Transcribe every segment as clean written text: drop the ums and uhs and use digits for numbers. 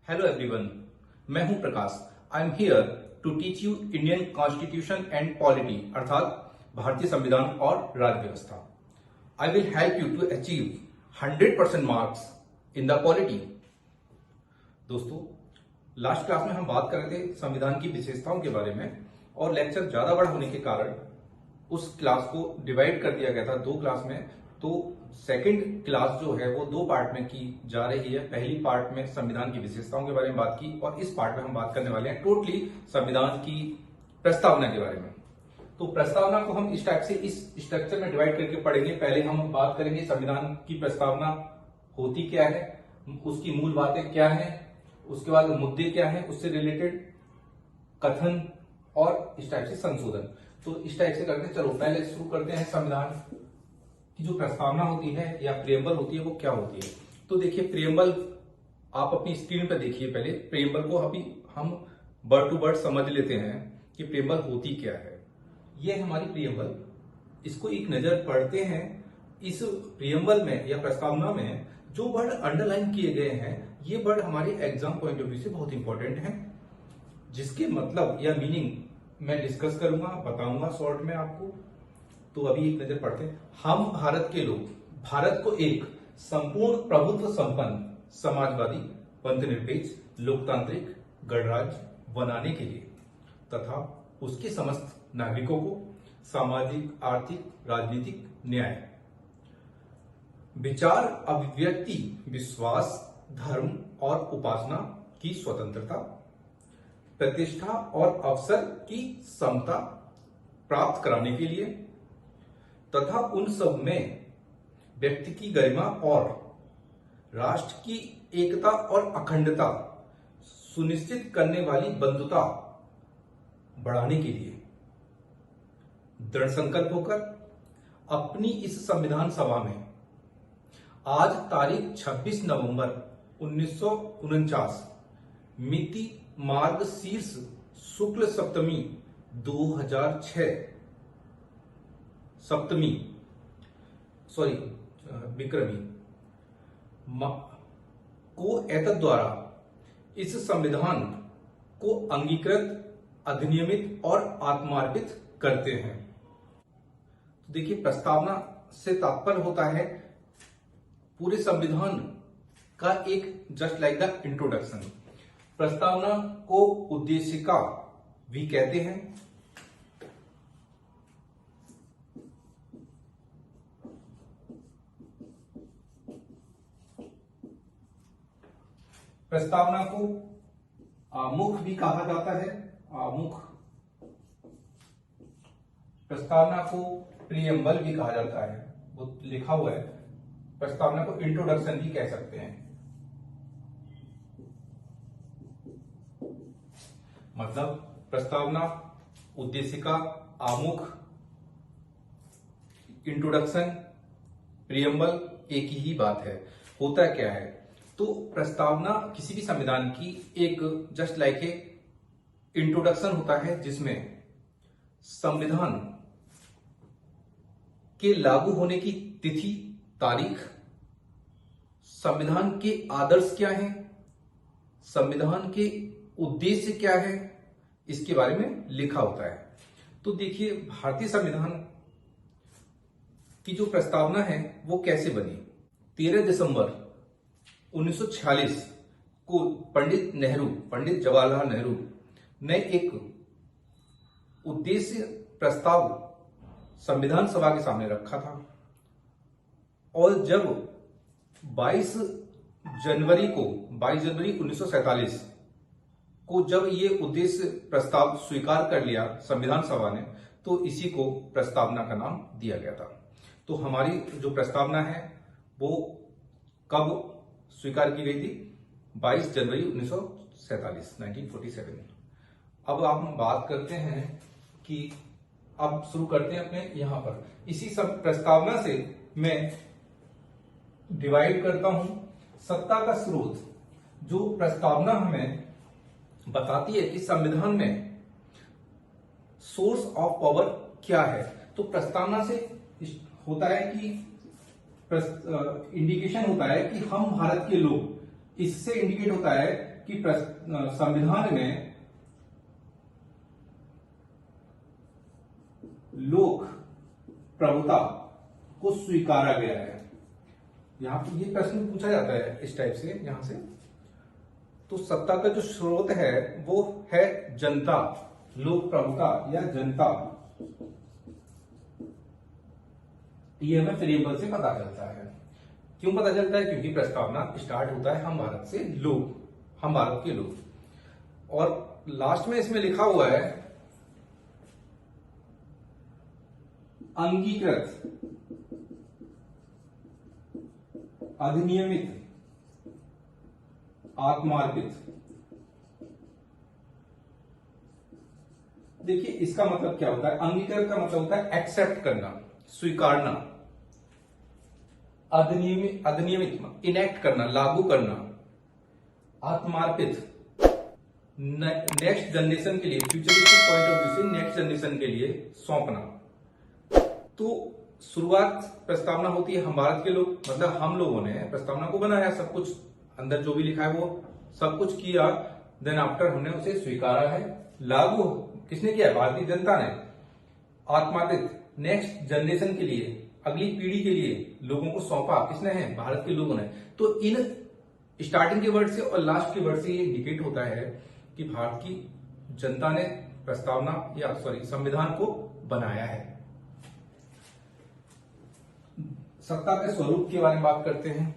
Hello everyone, मैं हूं Prakash. I am here to teach you Indian constitution and polity अर्थात भारतीय संविधान और राज्य व्यवस्था। I will help you to achieve 100% marks in the polity. दोस्तों, लास्ट क्लास में हम बात कर रहे थे संविधान की विशेषताओं के बारे में और लेक्चर ज्यादा बड़ा होने के कारण उस क्लास को डिवाइड कर दिया गया था 2 क्लास में। तो सेकंड क्लास जो है वो 2 पार्ट में की जा रही है। पहली पार्ट में संविधान की विशेषताओं के बारे में बात की और इस पार्ट में हम बात करने वाले हैं टोटली संविधान की प्रस्तावना के बारे में। तो प्रस्तावना को हम इस टाइप से इस स्ट्रक्चर में डिवाइड करके पढ़ेंगे। पहले हम बात करेंगे संविधान की प्रस्तावना होती क्या है, उसकी मूल बातें क्या है, उसके बाद मुद्दे क्या है, उससे रिलेटेड कथन और इस टाइप से संशोधन। तो इस टाइप से करते हैं। चलो पहले शुरू करते हैं। संविधान की जो प्रस्तावना होती है या प्रियम्बल होती है वो क्या होती है। तो देखिए, प्रियम्बल आप अपनी स्क्रीन पर देखिए। पहले प्रियम्बल को अभी हम वर्ड टू वर्ड समझ लेते हैं कि प्रियम्बल होती क्या है। ये हमारी प्रियम्बल, इसको एक नजर पढ़ते हैं। इस प्रियम्बल में या प्रस्तावना में जो वर्ड अंडरलाइन किए गए हैं ये वर्ड हमारे एग्जाम पॉइंट ऑफ व्यू से बहुत इंपॉर्टेंट है, जिसके मतलब या मीनिंग मैं डिस्कस करूंगा, बताऊंगा शॉर्ट में आपको। तो अभी एक नजर पड़ते हैं। हम भारत के लोग भारत को एक संपूर्ण प्रभुत्व संपन्न समाजवादी पंथनिरपेक्ष लोकतांत्रिक गणराज्य बनाने के लिए तथा उसके समस्त नागरिकों को सामाजिक आर्थिक राजनीतिक न्याय, विचार अभिव्यक्ति विश्वास धर्म और उपासना की स्वतंत्रता, प्रतिष्ठा और अवसर की समता प्राप्त कराने के लिए तथा उन सब में व्यक्ति की गरिमा और राष्ट्र की एकता और अखंडता सुनिश्चित करने वाली बंधुता बढ़ाने के लिए दृढ़ संकल्प होकर अपनी इस संविधान सभा में आज तारीख 26 नवंबर 1949 मिति मार्ग शीर्ष शुक्ल सप्तमी 2006 विक्रमी को एतद द्वारा इस संविधान को अंगीकृत अधिनियमित और आत्मार्पित करते हैं। देखिए, प्रस्तावना से तात्पर्य होता है पूरे संविधान का एक जस्ट लाइक द इंट्रोडक्शन। प्रस्तावना को उद्देशिका भी कहते हैं। प्रस्तावना को आमुख भी कहा जाता है। आमुख। प्रस्तावना को प्रियम्बल भी कहा जाता है, वो लिखा हुआ है। प्रस्तावना को इंट्रोडक्शन भी कह सकते हैं। मतलब प्रस्तावना, उद्देशिका, आमुख, इंट्रोडक्शन, प्रियम्बल एक ही बात है। होता क्या है, तो प्रस्तावना किसी भी संविधान की एक जस्ट लाइक ए इंट्रोडक्शन होता है, जिसमें संविधान के लागू होने की तिथि, तारीख, संविधान के आदर्श क्या हैं, संविधान के उद्देश्य क्या है, इसके बारे में लिखा होता है। तो देखिए, भारतीय संविधान की जो प्रस्तावना है वो कैसे बनी। 13 दिसंबर 1946 को पंडित जवाहरलाल नेहरू ने एक उद्देश्य प्रस्ताव संविधान सभा के सामने रखा था और जब 22 जनवरी 1947 को जब ये उद्देश्य प्रस्ताव स्वीकार कर लिया संविधान सभा ने, तो इसी को प्रस्तावना का नाम दिया गया था। तो हमारी जो प्रस्तावना है वो कब स्वीकार की गई थी? 22 जनवरी 1947। अब हम बात करते हैं कि अब शुरू करते हैं अपने यहां पर। इसी सब प्रस्तावना से मैं डिवाइड करता हूं सत्ता का स्रोत। जो प्रस्तावना हमें बताती है कि संविधान में सोर्स ऑफ पावर क्या है। तो प्रस्तावना से होता है कि इंडिकेशन होता है कि हम भारत के लोग, इससे इंडिकेट होता है कि संविधान में लोक प्रभुता को स्वीकारा गया है। यहां पर ये प्रश्न पूछा जाता है इस टाइप से, यहां से तो सत्ता का जो स्रोत है वो है जनता, लोक प्रभुता या जनता। ये हमें प्रियम्बल से पता चलता है। क्यों पता चलता है? क्योंकि प्रस्तावना स्टार्ट होता है हम भारत से, लोग, हम भारत के लोग, और लास्ट में इसमें लिखा हुआ है अंगीकृत, अधिनियमित, आत्मार्पित। देखिए इसका मतलब क्या होता है? अंगीकृत का मतलब होता है एक्सेप्ट करना, स्वीकारना। अधिनियमित इनेक्ट करना, लागू करना। आत्मार्पित नेक्स्ट जनरेशन के लिए, फ्यूचरिस्टिक पॉइंट ऑफ व्यू से नेक्स्ट जनरेशन के लिए सौंपना। तो शुरुआत प्रस्तावना होती है हम भारत के लोग, मतलब हम लोगों ने प्रस्तावना को बनाया, सब कुछ अंदर जो भी लिखा है वो सब कुछ किया, देन आफ्टर हमने उसे स्वीकारा है। लागू किसने किया? भारतीय जनता ने। आत्मार्पित नेक्स्ट जनरेशन के लिए, अगली पीढ़ी के लिए लोगों को सौंपा, किसने है? भारत के लोगों ने। तो इन स्टार्टिंग के वर्ड से और लास्ट के वर्ड से ये इंडिकेट होता है कि भारत की जनता ने प्रस्तावना या संविधान को बनाया है। सत्ता के स्वरूप के बारे में बात करते हैं।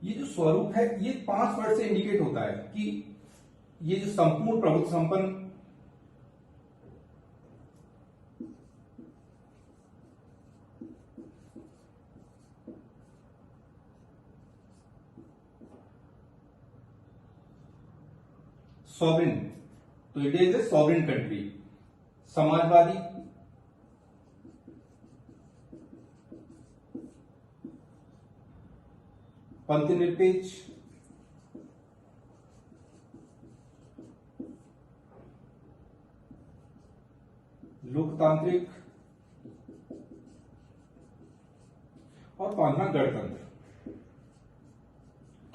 ये जो स्वरूप है ये 5 वर्ड से इंडिकेट होता है कि ये जो संपूर्ण प्रभुत्व संपन्न सॉवरेन, तो it is a sovereign country. समाजवादी, पंथनिरपेक्ष, लोकतांत्रिक और 5वां गणतंत्र।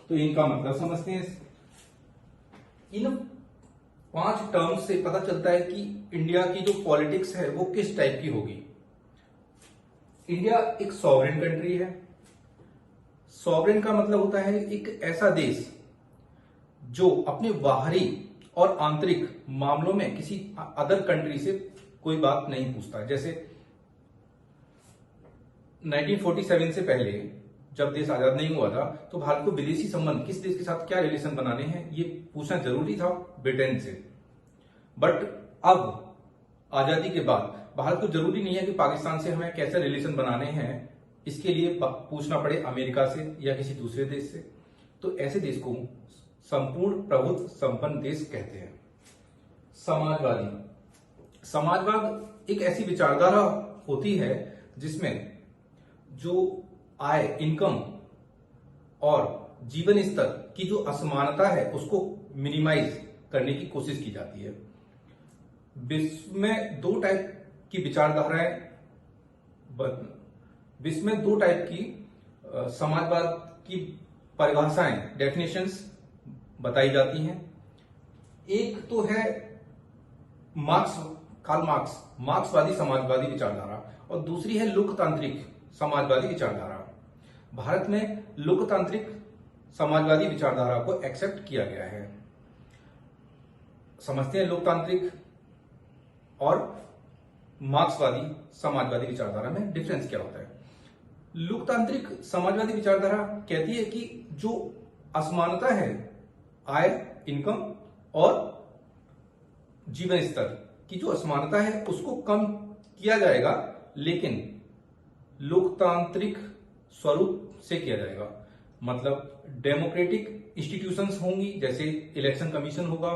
तो इनका मतलब समझते हैं। इन 5 टर्म्स से पता चलता है कि इंडिया की जो पॉलिटिक्स है वो किस टाइप की होगी। इंडिया एक सॉवरेन कंट्री है। सॉवरेन का मतलब होता है एक ऐसा देश जो अपने बाहरी और आंतरिक मामलों में किसी अदर कंट्री से कोई बात नहीं पूछता। जैसे 1947 से पहले जब देश आजाद नहीं हुआ था तो भारत को विदेशी संबंध, किस देश के साथ क्या रिलेशन बनाने हैं, ये पूछना जरूरी था ब्रिटेन से। बट अब आजादी के बाद भारत को जरूरी नहीं है कि पाकिस्तान से हमें कैसे रिलेशन बनाने हैं इसके लिए पूछना पड़े अमेरिका से या किसी दूसरे देश से। तो ऐसे देश को संपूर्ण प्रभुत्व संपन्न देश कहते हैं। समाजवादी, समाजवाद एक ऐसी विचारधारा होती है जिसमें जो आय, इनकम और जीवन स्तर की जो असमानता है उसको मिनिमाइज करने की कोशिश की जाती है। विश्व में 2 टाइप की विचारधाराएं, विश्व में 2 टाइप की समाजवाद की परिभाषाएं, डेफिनेशंस बताई जाती हैं। एक तो है कार्ल मार्क्सवादी समाजवादी विचारधारा और दूसरी है लोकतांत्रिक समाजवादी विचारधारा। भारत में लोकतांत्रिक समाजवादी विचारधारा को एक्सेप्ट किया गया है। समझते हैं लोकतांत्रिक और मार्क्सवादी समाजवादी विचारधारा में डिफरेंस क्या होता है। लोकतांत्रिक समाजवादी विचारधारा कहती है कि जो असमानता है आय, इनकम और जीवन स्तर की जो असमानता है उसको कम किया जाएगा, लेकिन लोकतांत्रिक स्वरूप से किया जाएगा। मतलब डेमोक्रेटिक इंस्टीट्यूशंस होंगी, जैसे इलेक्शन कमीशन होगा,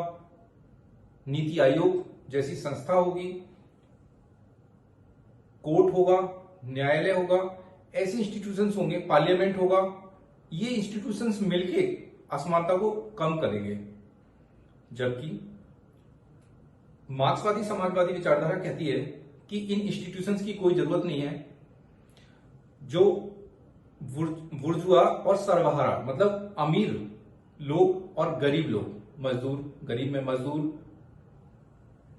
नीति आयोग जैसी संस्था होगी, कोर्ट होगा, न्यायालय होगा, ऐसे इंस्टीट्यूशंस होंगे, पार्लियामेंट होगा। ये इंस्टीट्यूशंस मिलके असमानता को कम करेंगे। जबकि मार्क्सवादी समाजवादी विचारधारा कहती है कि इन इंस्टीट्यूशंस की कोई जरूरत नहीं है। जो बुर्जुआ और सर्वहारा मतलब अमीर लोग और गरीब लोग, मजदूर, गरीब में मजदूर,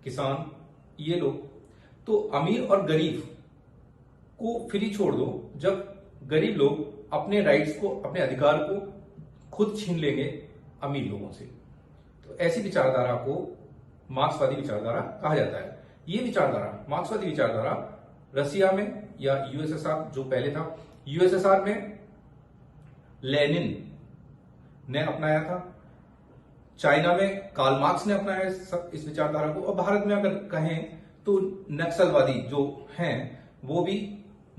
किसान, ये लोग, तो अमीर और गरीब को फ्री छोड़ दो जब गरीब लोग अपने राइट्स को, अपने अधिकार को खुद छीन लेंगे अमीर लोगों से। तो ऐसी विचारधारा को मार्क्सवादी विचारधारा कहा जाता है। ये विचारधारा, मार्क्सवादी विचारधारा रसिया में या यूएसएसआर जो पहले था, यूएसएसआर में लेनिन ने अपनाया था, चाइना में कार्ल मार्क्स ने अपनाया इस विचारधारा को, और भारत में अगर कहें तो नक्सलवादी जो हैं वो भी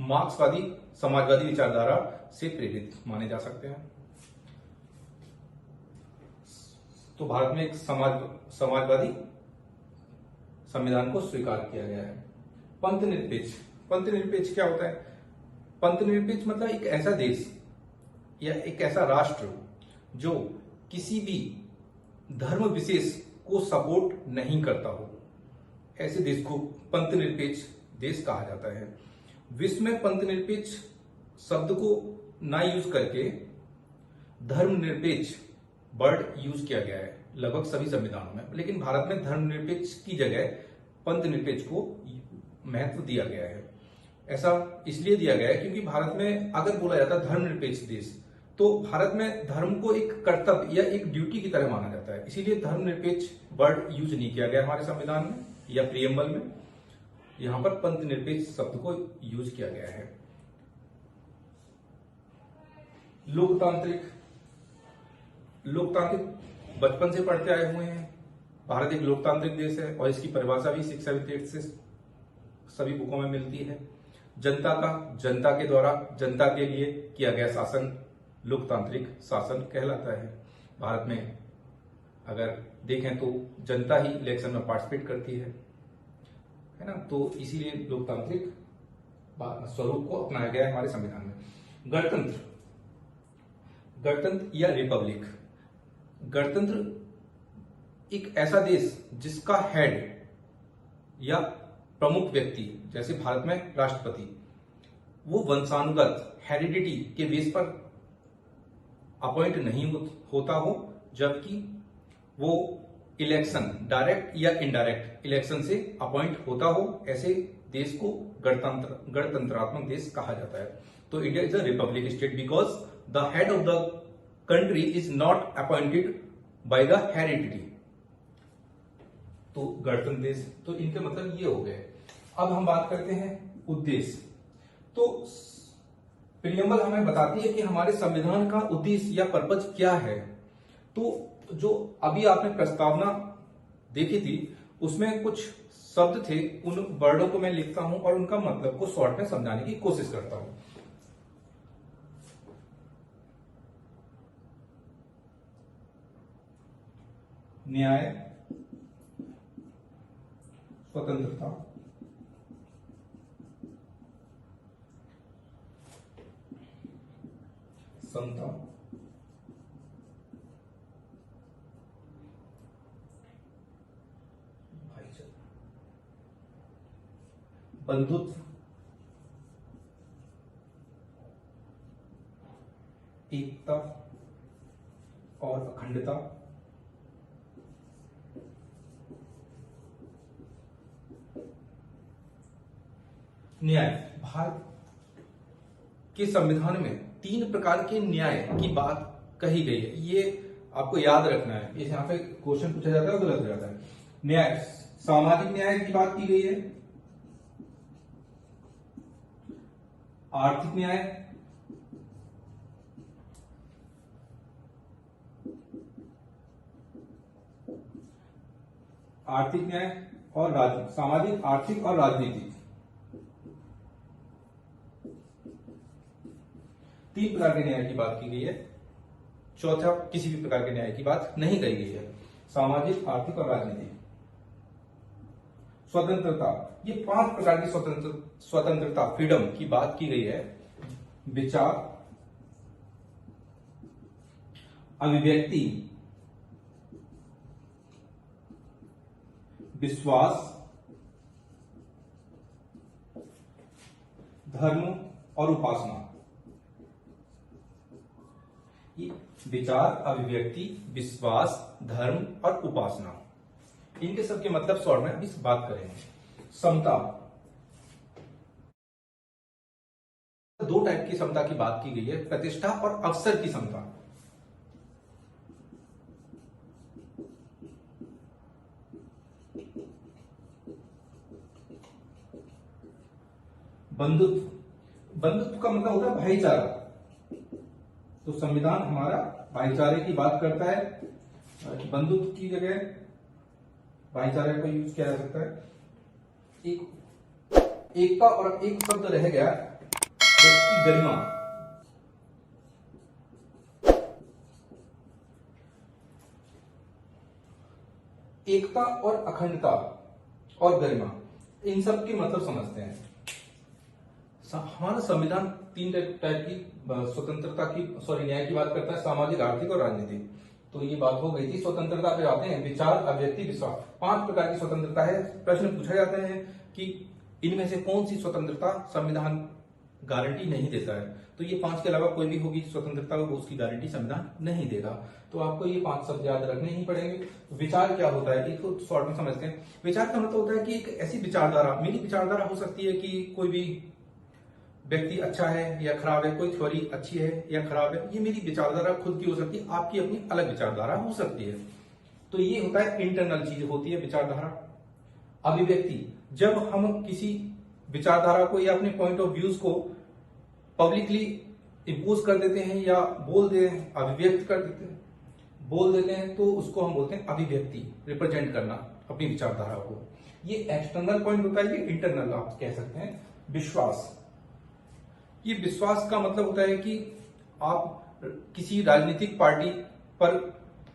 मार्क्सवादी समाजवादी विचारधारा से प्रेरित माने जा सकते हैं। तो भारत में एक समाजवादी संविधान को स्वीकार किया गया है। पंथ निरपेक्ष, पंथ निरपेक्ष क्या होता है? पंथ निरपेक्ष मतलब एक ऐसा देश या एक ऐसा राष्ट्र जो किसी भी धर्म विशेष को सपोर्ट नहीं करता हो, ऐसे देश को पंथ निरपेक्ष देश कहा जाता है। विश्व में पंथ निरपेक्ष शब्द को ना यूज करके धर्मनिरपेक्ष वर्ड यूज किया गया है लगभग सभी संविधानों में, लेकिन भारत में धर्मनिरपेक्ष की जगह पंथ निरपेक्ष को महत्व दिया गया है। ऐसा इसलिए दिया गया है क्योंकि भारत में अगर बोला जाता है धर्मनिरपेक्ष देश, तो भारत में धर्म को एक कर्तव्य या एक ड्यूटी की तरह माना जाता है, इसीलिए धर्मनिरपेक्ष वर्ड यूज नहीं किया गया हमारे संविधान में या प्रियम्बल में। यहां पर पंथ निरपेक्ष शब्द को यूज किया गया है। लोकतांत्रिक, लोकतांत्रिक बचपन से पढ़ते आए हुए हैं। भारत एक लोकतांत्रिक देश है और इसकी परिभाषा भी शिक्षा वित्त से सभी बुकों में मिलती है। जनता का, जनता के द्वारा, जनता के लिए किया गया शासन लोकतांत्रिक शासन कहलाता है। भारत में अगर देखें तो जनता ही इलेक्शन में पार्टिसिपेट करती है ना, तो इसीलिए लोकतांत्रिक स्वरूप को अपनाया गया है हमारे संविधान में। गणतंत्र, गणतंत्र या रिपब्लिक, गणतंत्र एक ऐसा देश जिसका हेड या प्रमुख व्यक्ति, जैसे भारत में राष्ट्रपति, वो वंशानुगत हेरिडिटी के बेस पर अपॉइंट नहीं होता हो, जबकि वो इलेक्शन डायरेक्ट या इनडायरेक्ट इलेक्शन से अपॉइंट होता हो, ऐसे देश को गणतंत्रात्मक देश कहा जाता है। तो India is a republic state because the head of the country is not appointed by the heredity. तो गणतंत्र देश, तो इनके मतलब ये हो गए। अब हम बात करते हैं उद्देश्य। तो प्रियम्बल हमें बताती है कि हमारे संविधान का उद्देश्य या पर्पज क्या है। तो जो अभी आपने प्रस्तावना देखी थी उसमें कुछ शब्द थे, उन वर्डों को मैं लिखता हूं और उनका मतलब को शॉर्ट में समझाने की कोशिश करता हूं। न्याय, स्वतंत्रता, समता, भाईचारा, बंधुत्व, एकता और अखंडता, न्याय। भारत के संविधान में 3 प्रकार के न्याय की बात कही गई है, ये आपको याद रखना है। इस यहां पे क्वेश्चन पूछा जाता है तो गलत हो जाता है। न्याय, सामाजिक न्याय की बात की गई है, आर्थिक न्याय, आर्थिक न्याय और राजनीतिक, सामाजिक, आर्थिक और राजनीतिक, 3 प्रकार के न्याय की बात की गई है। चौथा किसी भी प्रकार के न्याय की बात नहीं कही गई है। सामाजिक, आर्थिक और राजनीतिक। स्वतंत्रता, ये 5 प्रकार की स्वतंत्रता, फ्रीडम की बात की गई है। विचार, अभिव्यक्ति, विश्वास, धर्म और उपासना। ये विचार, अभिव्यक्ति, विश्वास, धर्म और उपासना, इनके सबके मतलब शॉर्ट में इस बात करेंगे। समता, दो टाइप की समता की बात की गई है, प्रतिष्ठा और अवसर की समता। बंधुत्व, बंधुत्व का मतलब होता है भाईचारा। तो संविधान हमारा भाईचारे की बात करता है। बंधुत्व की जगह भाईचारे का यूज किया जा सकता है। एकता और एक शब्द रह गया, व्यक्ति गरिमा। एकता और अखंडता और गरिमा, इन सब की मतलब समझते हैं। हमारा संविधान तीन टाइप की स्वतंत्रता की न्याय की बात करता है, सामाजिक, आर्थिक और राजनीतिक। तो ये बात हो गई थी। स्वतंत्रता पे आते हैं, विचार, अभिव्यक्ति, विश्वास। 5 प्रकार की स्वतंत्रता है। प्रश्न पूछा जाता है कि इनमें से कौन सी स्वतंत्रता संविधान गारंटी नहीं देता है। तो ये 5 के अलावा कोई भी होगी स्वतंत्रता, उसकी गारंटी संविधान नहीं देगा। तो आपको ये 5 शब्द याद रखने ही पड़ेंगे। विचार क्या होता है, इसको शॉर्ट में समझते हैं। विचार का मतलब होता है कि एक ऐसी विचारधारा, मेरी विचारधारा हो सकती है कि कोई भी व्यक्ति अच्छा है या खराब है, कोई थ्योरी अच्छी है या खराब है, ये मेरी विचारधारा खुद की हो सकती है, आपकी अपनी अलग विचारधारा हो सकती है। तो ये होता है इंटरनल चीज होती है विचारधारा। अभिव्यक्ति, जब हम किसी विचारधारा को या अपने पॉइंट ऑफ व्यूज को पब्लिकली इंपोज कर देते हैं या बोल देते हैं, अभिव्यक्त कर देते हैं, बोल देते हैं, तो उसको हम बोलते हैं अभिव्यक्ति, रिप्रेजेंट करना अपनी विचारधारा को। ये एक्सटर्नल पॉइंट होता है, ये इंटरनल आप कह सकते हैं। विश्वास, ये विश्वास का मतलब होता है कि आप किसी राजनीतिक पार्टी पर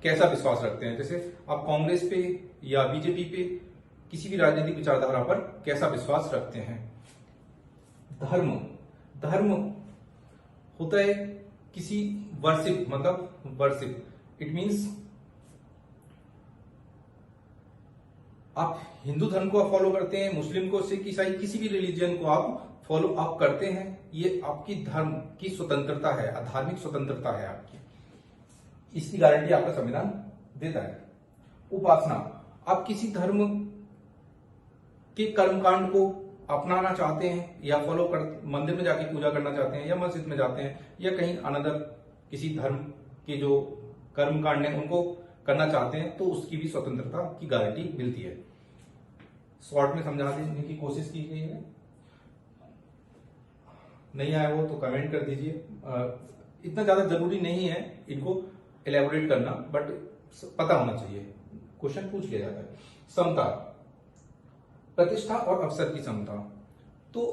कैसा विश्वास रखते हैं। जैसे आप कांग्रेस पे या बीजेपी पे, किसी भी राजनीतिक विचारधारा पर कैसा विश्वास रखते हैं। धर्म, धर्म होता है किसी वर्शिप, मतलब वर्शिप, इट मीन्स आप हिंदू धर्म को फॉलो करते हैं, मुस्लिम को, सिख, ईसाई, किसी भी रिलीजन को आप फॉलो अप करते हैं, ये आपकी धर्म की स्वतंत्रता है, धार्मिक स्वतंत्रता है आपकी। इसकी गारंटी आपका संविधान देता है। उपासना, आप किसी धर्म के कर्मकांड को अपनाना चाहते हैं या फॉलो कर, मंदिर में जाके पूजा करना चाहते हैं या मस्जिद में जाते हैं या कहीं अनदर किसी धर्म के जो कर्मकांड है उनको करना चाहते हैं, तो उसकी भी स्वतंत्रता की गारंटी मिलती है। शॉर्ट में समझा देने की कोशिश की गई है। नहीं आया हो तो कमेंट कर दीजिए। इतना ज्यादा जरूरी नहीं है इनको एलेबोरेट करना, बट पता होना चाहिए, क्वेश्चन पूछ लिया जाता है। समता, प्रतिष्ठा और अवसर की समता। तो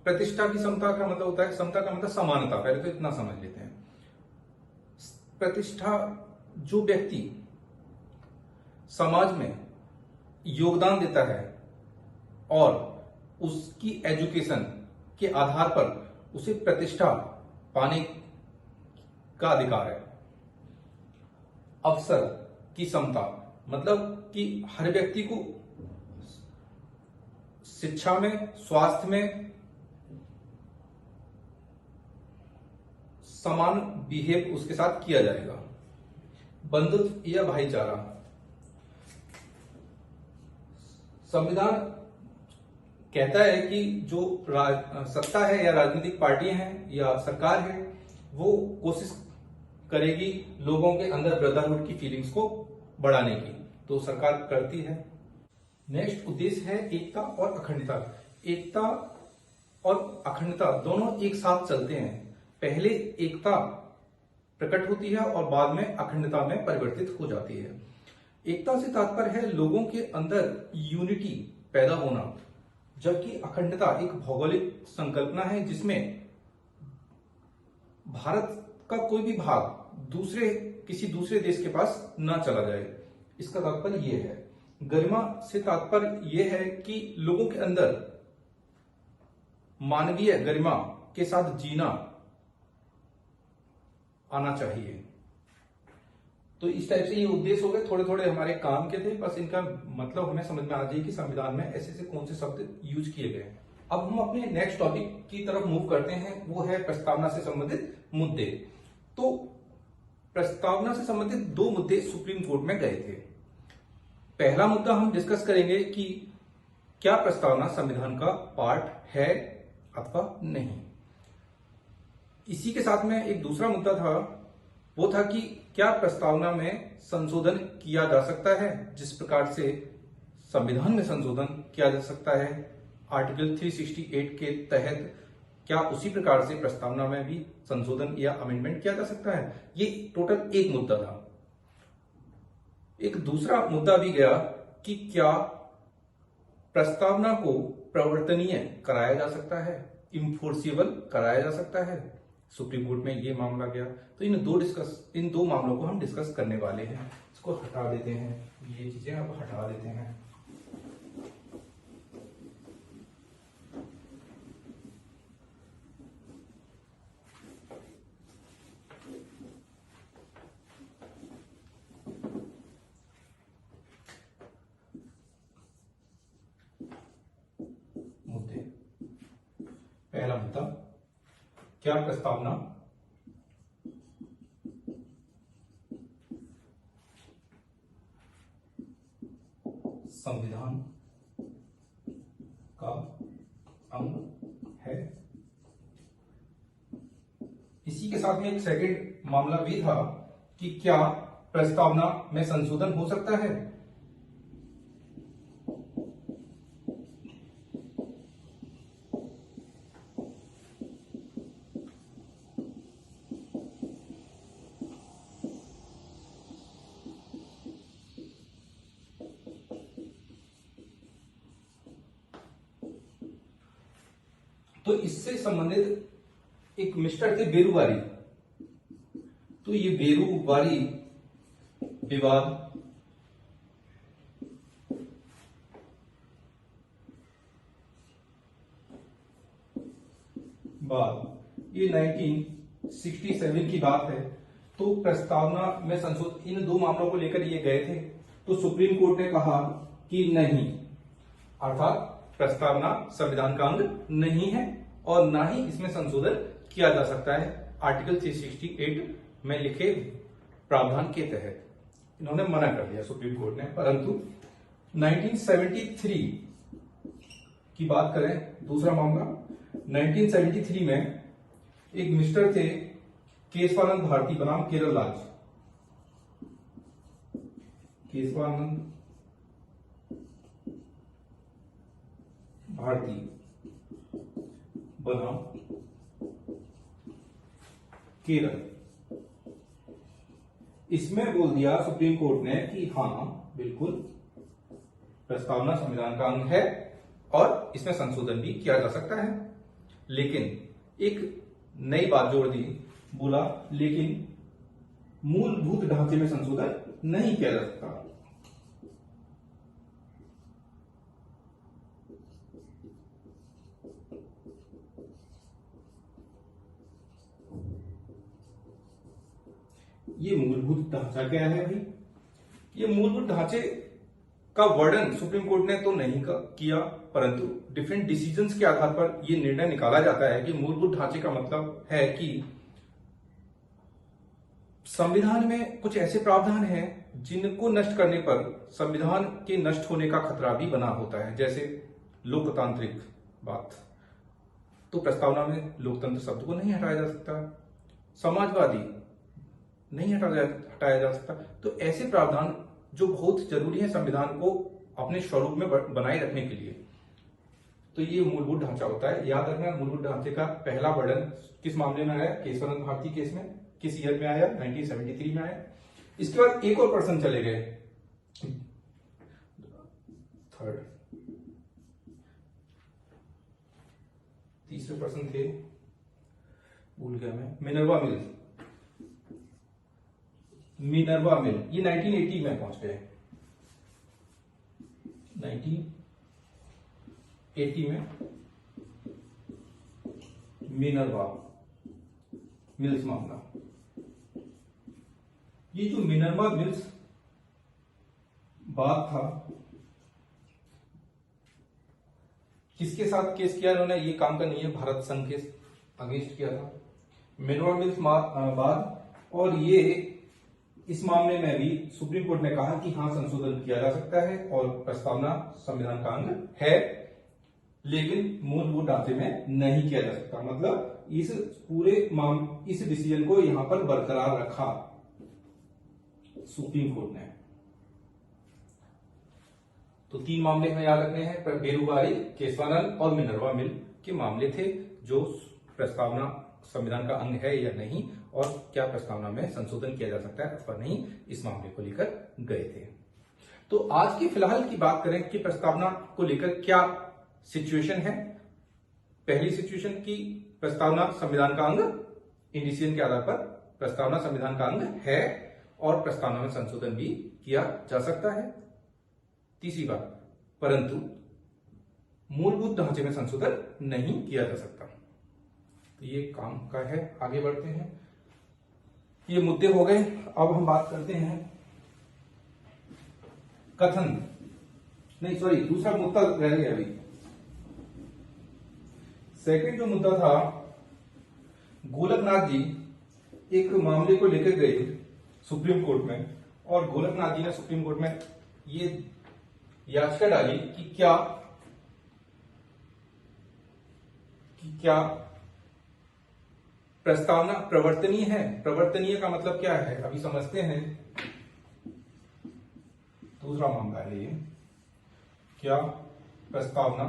प्रतिष्ठा की समता का मतलब होता है, समता का मतलब समानता। पहले तो इतना समझ लेते हैं। प्रतिष्ठा, जो व्यक्ति समाज में योगदान देता है और उसकी एजुकेशन के आधार पर उसे प्रतिष्ठा पाने का अधिकार है। अवसर की समता मतलब कि हर व्यक्ति को शिक्षा में, स्वास्थ्य में समान बिहेव उसके साथ किया जाएगा। बंधुत्व या भाईचारा, संविधान कहता है कि जो सत्ता है या राजनीतिक पार्टियां हैं या सरकार है, वो कोशिश करेगी लोगों के अंदर ब्रदरहुड की फीलिंग्स को बढ़ाने की, तो सरकार करती है। नेक्स्ट उद्देश्य है एकता और अखंडता। एकता और अखंडता दोनों एक साथ चलते हैं। पहले एकता प्रकट होती है और बाद में अखंडता में परिवर्तित हो जाती है। एकता से तात्पर्य है लोगों के अंदर यूनिटी पैदा होना, जबकि अखंडता एक भौगोलिक संकल्पना है जिसमें भारत का कोई भी भाग किसी दूसरे देश के पास ना चला जाए। इसका तात्पर्य यह है। गरिमा से तात्पर्य यह है कि लोगों के अंदर मानवीय गरिमा के साथ जीना आना चाहिए। तो इस टाइप से ये उद्देश्य हो गए, थोड़े थोड़े हमारे काम के थे, बस इनका मतलब हमें समझ में आ जाए कि संविधान में ऐसे ऐसे कौन से शब्द यूज किए गए हैं। अब हम अपने नेक्स्ट टॉपिक की तरफ मूव करते हैं, वो है प्रस्तावना से संबंधित मुद्दे। तो प्रस्तावना से संबंधित दो मुद्दे सुप्रीम कोर्ट में गए थे। पहला मुद्दा हम डिस्कस करेंगे कि क्या प्रस्तावना संविधान का पार्ट है अथवा नहीं। इसी के साथ में एक दूसरा मुद्दा था, वो था कि क्या प्रस्तावना में संशोधन किया जा सकता है, जिस प्रकार से संविधान में संशोधन किया जा सकता है आर्टिकल 368 के तहत, क्या उसी प्रकार से प्रस्तावना में भी संशोधन या अमेंडमेंट किया जा सकता है। ये टोटल एक मुद्दा था। एक दूसरा मुद्दा भी गया कि क्या प्रस्तावना को प्रवर्तनीय कराया जा सकता है, इन्फोर्सिबल कराया जा सकता है। सुप्रीम कोर्ट में ये मामला गया। तो इन दो मामलों को हम डिस्कस करने वाले हैं। इसको हटा देते हैं, ये चीजें अब हटा देते हैं। मुद्दे, पहला मुद्दा, क्या प्रस्तावना संविधान का अंग है। इसी के साथ में एक सेकंड मामला भी था कि क्या प्रस्तावना में संशोधन हो सकता है। तो इससे संबंधित एक मिस्टर थे बेरुवारी। तो ये बेरुवारी विवाद ये 1967 की बात है। तो प्रस्तावना में संशोधन, इन दो मामलों को लेकर ये गए थे। तो सुप्रीम कोर्ट ने कहा कि नहीं, अर्थात प्रस्तावना संविधान का अंग नहीं है और ना ही इसमें संशोधन किया जा सकता है आर्टिकल 368 में लिखे प्रावधान के तहत। इन्होंने मना कर दिया सुप्रीम कोर्ट ने। परंतु 1973 की बात करें, दूसरा मामला 1973 में एक मिस्टर थे केशवानंद भारती बनाम केरल राज। केशवानंद भारती बनाम केरल। इसमें बोल दिया सुप्रीम कोर्ट ने कि हाँ बिल्कुल प्रस्तावना संविधान का अंग है और इसमें संशोधन भी किया जा सकता है। लेकिन एक नई बात जोड़ दी, बोला लेकिन मूलभूत ढांचे में संशोधन नहीं किया जा सकता। ये मूलभूत ढांचा क्या है भाई? ये मूलभूत ढांचे का वर्णन सुप्रीम कोर्ट ने तो नहीं किया, परंतु डिफरेंट डिसीजंस के आधार पर यह निर्णय निकाला जाता है कि मूलभूत ढांचे का मतलब है कि संविधान में कुछ ऐसे प्रावधान हैं जिनको नष्ट करने पर संविधान के नष्ट होने का खतरा भी बना होता है। जैसे लोकतांत्रिक बात, तो प्रस्तावना में लोकतंत्र शब्द को नहीं हटाया जा सकता, समाजवादी नहीं हटाया जा सकता। तो ऐसे प्रावधान जो बहुत जरूरी है संविधान को अपने स्वरूप में बनाए रखने के लिए, तो ये मूलभूत ढांचा होता है। याद रखना, मूलभूत ढांचे का पहला वर्णन किस मामले में आया? केशवानंद भारती केस में। किस ईयर में आया? 1973 में आया। इसके बाद एक और पर्सन चले गए, थर्ड, तीसरे पर्सन थे, भूल गया मैं, मिनर्वा मिल। ये 1980 में पहुंच गए। 1980 में मिनर्वा मिल्स मामला। ये जो मिनर्वा मिल्स बात था, किसके साथ केस किया इन्होंने, ये काम का नहीं है, भारत संघ के अगेंस्ट किया था मिनरवा मिल्स बाद। और ये इस मामले में भी सुप्रीम कोर्ट ने कहा कि हाँ संशोधन किया जा सकता है और प्रस्तावना संविधान का अंग है, लेकिन मूलभूत ढांचे में नहीं किया जा सकता। मतलब इस पूरे इस डिसीजन को यहां पर बरकरार रखा सुप्रीम कोर्ट ने। तो 3 मामले हमें याद रखने हैं, बेरुबारी, केशवानंद और मिनरवा मिल के मामले थे जो प्रस्तावना संविधान का अंग है या नहीं, और क्या प्रस्तावना में संशोधन किया जा सकता है अथवा नहीं, इस मामले को लेकर गए थे। तो आज की फिलहाल की बात करें कि प्रस्तावना को लेकर क्या सिचुएशन है। पहली सिचुएशन की प्रस्तावना संविधान का अंग, इन डिसीजन के आधार पर प्रस्तावना संविधान का अंग है और प्रस्तावना में संशोधन भी किया जा सकता है। तीसरी बात, परंतु मूलभूत ढांचे में संशोधन नहीं किया जा सकता। तो ये काम का है। आगे बढ़ते हैं, ये मुद्दे हो गए। अब हम बात करते हैं कथन, नहीं सॉरी, दूसरा मुद्दा रह गया अभी। सेकंड जो मुद्दा था, गोलकनाथ जी एक मामले को लेकर गए सुप्रीम कोर्ट में, और गोलकनाथ जी ने सुप्रीम कोर्ट में ये याचिका डाली कि क्या प्रस्तावना प्रवर्तनीय है। प्रवर्तनीय का मतलब क्या है, अभी समझते हैं। दूसरा मामला है ये, क्या प्रस्तावना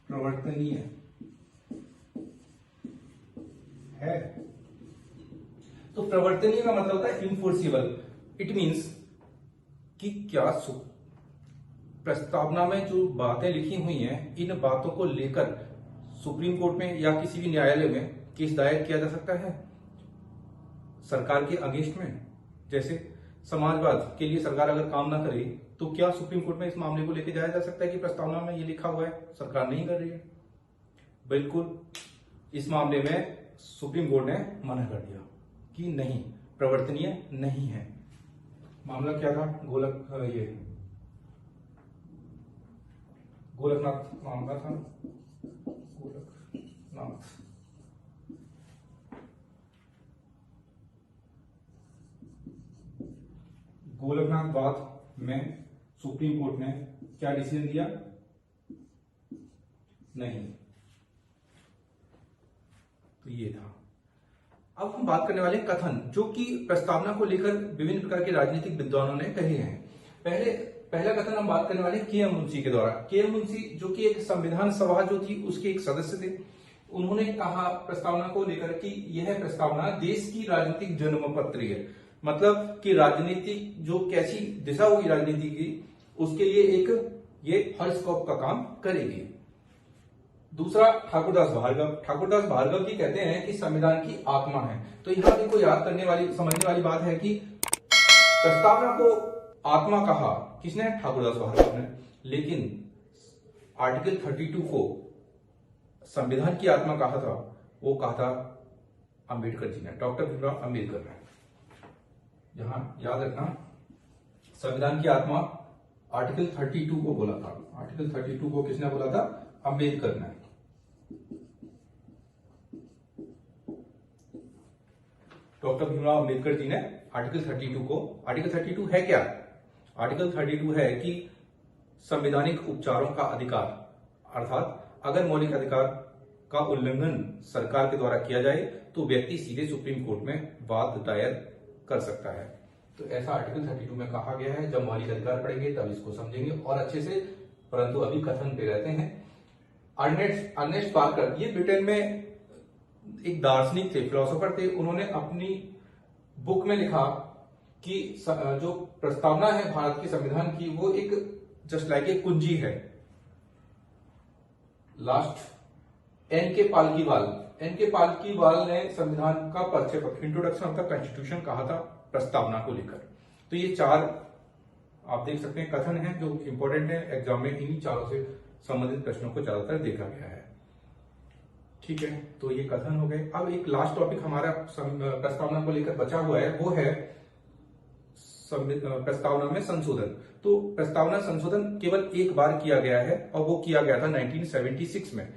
प्रवर्तनीय है। तो प्रवर्तनीय का मतलब होता है इनफोर्सिबल। इट मीन्स कि क्या प्रस्तावना में जो बातें लिखी हुई हैं, इन बातों को लेकर सुप्रीम कोर्ट में या किसी भी न्यायालय में केस दायर किया जा सकता है सरकार के अगेंस्ट में। जैसे समाजवाद के लिए सरकार अगर काम ना करे तो क्या सुप्रीम कोर्ट में इस मामले को लेकर जाया जा सकता है कि प्रस्तावना में ये लिखा हुआ है, सरकार नहीं कर रही है। बिल्कुल, इस मामले में सुप्रीम कोर्ट ने मना कर दिया कि नहीं, प्रवर्तनीय नहीं है। मामला क्या था, गोलकनाथ मामला था। गोलकनाथ बात में सुप्रीम कोर्ट ने क्या डिसीजन दिया, नहीं। तो ये था। अब हम बात करने वाले कथन, जो कि प्रस्तावना को लेकर विभिन्न प्रकार के राजनीतिक विद्वानों ने कहे हैं। पहला कथन हम बात करने वाले के एम मुंशी के द्वारा। के एम मुंशी जो कि एक संविधान सभा जो थी उसके एक सदस्य थे, उन्होंने कहा प्रस्तावना को लेकर कि यह प्रस्तावना देश की राजनीतिक जन्मपत्र है। मतलब कि राजनीतिक जो कैसी दिशा होगी राजनीति की, उसके लिए एक ये हॉरोस्कोप का काम करेगी। दूसरा, ठाकुरदास भार्गव जी कहते हैं कि संविधान की आत्मा है। तो यहां भी कोई याद करने वाली, समझने वाली बात है कि प्रस्तावना को आत्मा कहा किसने, ठाकुरदास भार्गव ने। लेकिन आर्टिकल 32 को संविधान की आत्मा कहा था, वो कहा था अंबेडकर जी ने, डॉक्टर भीमराव अंबेडकर ने। यहां याद रखना, संविधान की आत्मा आर्टिकल 32 को बोला था। आर्टिकल 32 को किसने बोला था, अंबेडकर ने। डॉक्टर भीमराव अंबेडकर जी ने आर्टिकल 32 को, आर्टिकल 32 है क्या, आर्टिकल 32 है कि संवैधानिक उपचारों का अधिकार, अर्थात अगर मौलिक अधिकार का उल्लंघन सरकार के द्वारा किया जाए तो व्यक्ति सीधे सुप्रीम कोर्ट में वाद दायर कर सकता है। तो ऐसा आर्टिकल 32 में कहा गया है। जब मौलिक अधिकार पढ़ेंगे तब इसको समझेंगे और अच्छे से, परंतु अभी कथन पे रहते हैं। अर्नेस्ट पार्कर, ये ब्रिटेन में एक दार्शनिक थे, फिलोसोफर थे। उन्होंने अपनी बुक में लिखा कि जो प्रस्तावना है भारत के संविधान की, वो एक जस्ट लाइक ए कुंजी है। लास्ट एन के पालकीवाल ने संविधान का परिचय पत्र, इंट्रोडक्शन ऑफ द कॉन्स्टिट्यूशन कहा था प्रस्तावना को लेकर। तो ये 4 आप देख सकते हैं कथन हैं जो इंपॉर्टेंट है एग्जाम में। इन्हीं चारों से संबंधित प्रश्नों को ज्यादातर देखा गया है। ठीक है, तो ये कथन हो गए। अब एक लास्ट टॉपिक हमारा प्रस्तावना को लेकर बचा हुआ है, वो है प्रस्तावना में संशोधन। तो प्रस्तावना संशोधन केवल एक बार किया गया है और वो किया गया था 1976 में,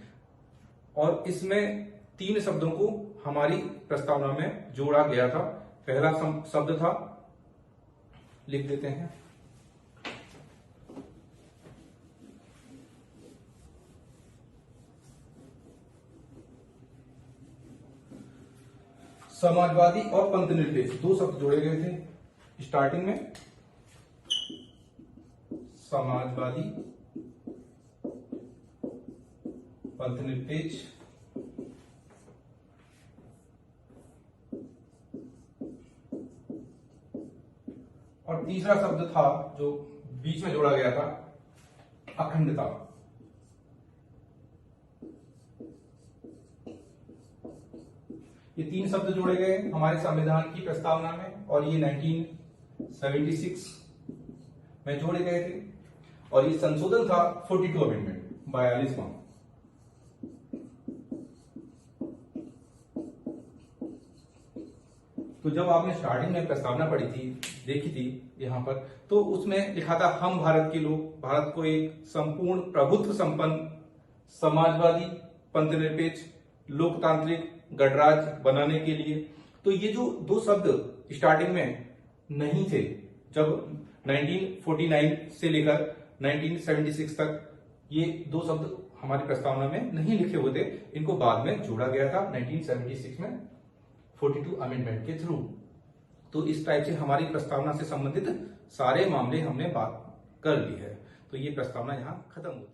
और इसमें 3 शब्दों को हमारी प्रस्तावना में जोड़ा गया था। पहला शब्द था, लिख देते हैं, समाजवादी और पंथनिरपेक्ष, 2 शब्द जोड़े गए थे स्टार्टिंग में, समाजवादी पंथनिरपेक्ष, और तीसरा शब्द था जो बीच में जोड़ा गया था, अखंडता। ये 3 शब्द जोड़े गए हमारे संविधान की प्रस्तावना में, और ये 1976 में जोड़े गए थे, और ये संशोधन था 42 अमेंडमेंट, 42वां। तो जब आपने स्टार्टिंग में प्रस्तावना पढ़ी थी, देखी थी यहां पर, तो उसमें लिखा था, हम भारत के लोग भारत को एक संपूर्ण प्रभुत्व संपन्न समाजवादी पंथनिरपेक्ष लोकतांत्रिक गणराज्य बनाने के लिए। तो ये जो 2 शब्द स्टार्टिंग में नहीं थे, जब 1949 से लेकर 1976 तक ये 2 शब्द हमारी प्रस्तावना में नहीं लिखे हुए थे, इनको बाद में जोड़ा गया था 1976 में 42 अमेंडमेंट के थ्रू। तो इस टाइप से हमारी प्रस्तावना से संबंधित सारे मामले हमने बात कर ली है। तो ये प्रस्तावना यहाँ खत्म होती है।